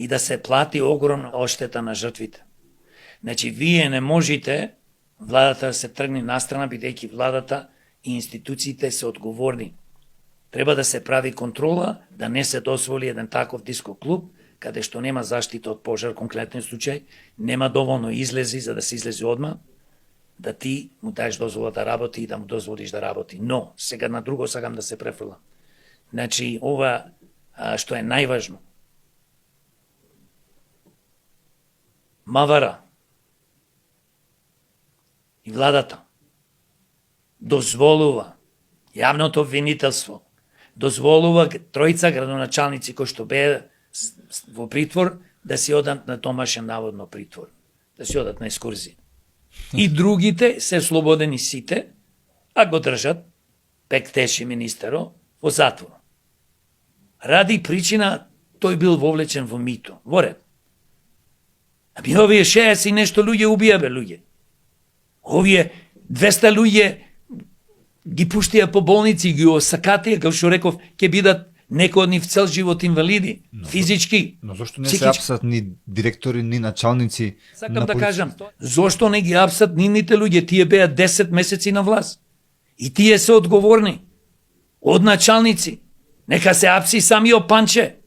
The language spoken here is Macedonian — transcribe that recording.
и да се плати огромна оштета на жртвите. Значи, вие не можете владата да се тргне настрана, бидејќи владата и институциите се одговорни. Треба да се прави контрола, да не се дозволи еден таков диско клуб, каде што нема заштита од пожар, конкретен случај, нема доволно излези за да се излези одма, да ти му даеш дозвола да работи и да му дозволиш да работи. Но, сега на друго сакам да се префрлам. Значи, ова што е најважно. Мавара и владата дозволува јавното обвинителство, дозволува тројца градоначалници кои што беа во притвор да си одат на домашен наводно притвор, да си одат на екскурзија. И другите се слободени сите, а го држат Бектеши министеро во затвор. Ради причина тој бил вовлечен во мито, во ред. Аби овие 60 и нешто луѓе убија бе луѓе. Овие 200 луѓе ги пуштија по болници, ги осакатија, како што реков, ќе бидат некои од нив цел живот инвалиди, физички. Но зошто не се апсат ни директори, ни началници? Сакам да кажам, зошто не ги апсат нивните луѓе? Тие беа 10 месеци на власт. И тие се одговорни. Од началници. Нека се апси самиот Панче.